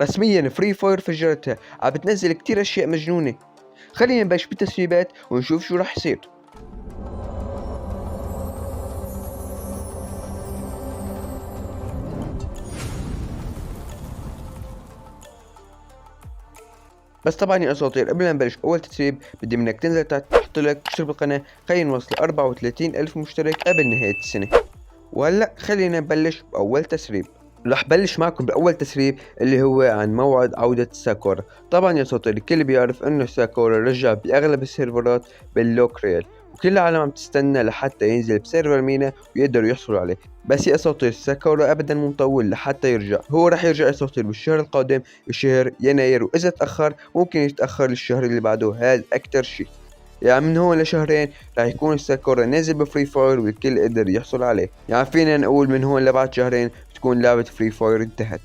رسميا فري فاير فجرتها عم بتنزل كتير اشياء مجنونة. خلينا نبلش بالتسريبات ونشوف شو راح يصير. بس طبعا يا اساطير، قبل ما نبلش اول تسريب بدي منك تنزل تحط لك تشترك بالقناة. خلينا نوصل 34 الف مشترك قبل نهاية السنة. وهلا خلينا نبلش باول تسريب. رح بلش معكم بأول تسريب اللي هو عن موعد عودة ساكورا. طبعا يا ساطر، الكل بيعرف انه ساكورا رجع بأغلب السيرفرات باللوك ريال، وكل العالم عم تستنى لحتى ينزل بسيرفر مينا ويقدروا يحصلوا عليه. بس يا اساطير، ساكورا ابدا مو مطول لحتى يرجع. هو رح يرجع يا اساطير بالشهر القادم، بشهر يناير، واذا تأخر ممكن يتأخر للشهر اللي بعده. هذا اكتر شي، يعني من هون لشهرين راح يكون الساكورا نازل بفري فاير والكل قدر يحصل عليه. يعني فينا نقول من هون لبعد شهرين تكون لعبة فري فاير انتهت.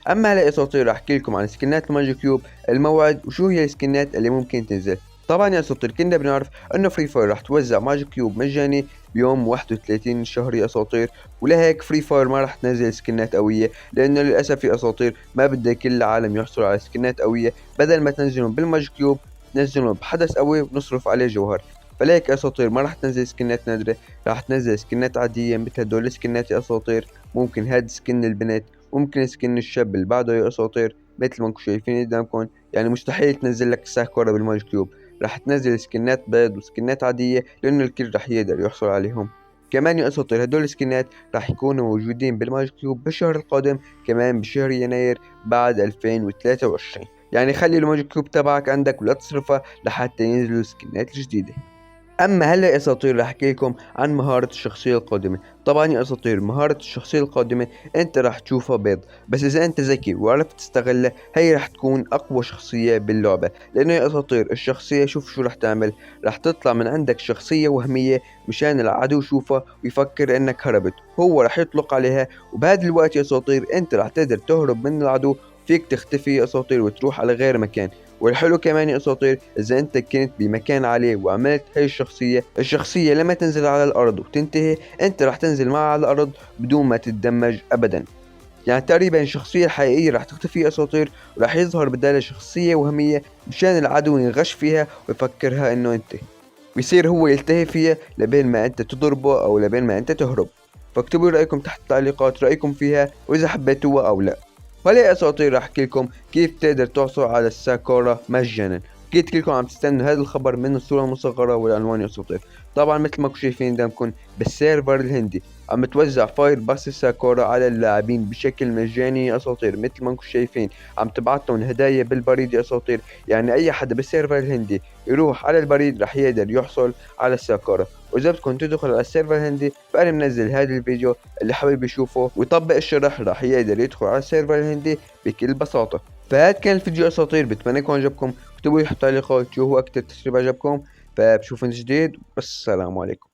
اما هلا اساطير، راح احكي لكم عن سكنات الماجيك كيوب، الموعد، وشو هي السكنات اللي ممكن تنزل. طبعا يا اساطير، كنا بنعرف انه فري فاير راح توزع ماجيك كيوب مجاني بيوم 31 الشهر يا اساطير، ولهيك فري فاير ما راح تنزل سكنات قويه، لانه للاسف يا اساطير ما بدها كل العالم يحصلوا على سكنات قويه. بدل ما تنزلهم بالماجيك كيوب، تنزلهم بحدث قوي ونصرف عليه جوهر. فليك يا اساطير ما راح تنزل سكنات نادره، راح تنزل سكنات عاديه مثل هدول السكنات يا اساطير. ممكن هاد سكن البنت، ممكن سكن الشاب اللي بعده يا اساطير، مثل ما انكم شايفين قدامكم. يعني مستحيل تنزل لك ساكورا بالماجيك كيوب. راح تنزل سكنات بيض وسكنات عاديه، لانه الكل راح يقدر يحصل عليهم. كمان يا اساطير، هدول السكنات راح يكونوا موجودين بالماجيك كيوب بالشهر القادم، كمان بشهر يناير بعد 2023. يعني خلي الماجيك كيوب تبعك عندك ولا تصرفها لحتى ينزلوا السكنات الجديدة. اما هلا يا اساطير، رح احكي لكم عن مهارة الشخصية القادمة. طبعا يا اساطير، مهارة الشخصية القادمة انت رح تشوفها بيض، بس اذا انت ذكي وعرفت تستغلها هي رح تكون اقوى شخصية باللعبة. لانه يا اساطير، الشخصية شوف شو رح تعمل. رح تطلع من عندك شخصية وهمية مشان العدو يشوفها ويفكر انك هربت، هو رح يطلق عليها. وبهذا الوقت يا اساطير، انت رح تقدر تهرب من العدو، فيك تختفي يا اساطير وتروح على غير مكان. والحلو كمان يا اساطير، اذا انت كنت بمكان عالي وعملت هاي الشخصية لما تنزل على الارض وتنتهي، انت راح تنزل معها على الارض بدون ما تتدمج ابدا. يعني تقريبا الشخصية الحقيقية راح تختفي يا اساطير، وراح يظهر بدالها شخصية وهمية مشان العدو ينغش فيها ويفكرها انه انت، ويصير هو يلتهي فيها لبين ما انت تضربه او لبين ما انت تهرب. فاكتبوا رأيكم تحت التعليقات، رأيكم فيها واذا حبيتوها او لا. وهلا يا اساطير، راح احكي لكم كيف تقدر تحصل على الساكورا مجانا. اكيد كلكم عم تستنوا هذا الخبر من الصورة المصغرة والعنوان يا اساطير. طبعا مثل ما انكم شايفين قدامكم، بالسيرفر الهندي عم توزع فاير باس الساكورا على اللاعبين بشكل مجاني يا اساطير. مثل ما انكم شايفين عم تبعت لهم هدايا بالبريد يا اساطير. يعني اي حدا بالسيرفر الهندي يروح على البريد راح يقدر يحصل على الساكورا. واذا بدكم تدخلوا على السيرفر الهندي، فانا منزل هذا الفيديو، اللي حابب يشوفه ويطبق الشرح راح يقدر يدخل على السيرفر الهندي بكل بساطة. فهذا كان الفيديو اساطير، بتمنى يكون عجبكم. اكتبوا لي تحت التعليقات شو هو اكتر تسريب عجبكم، فبشوفكم جديد والسلام عليكم.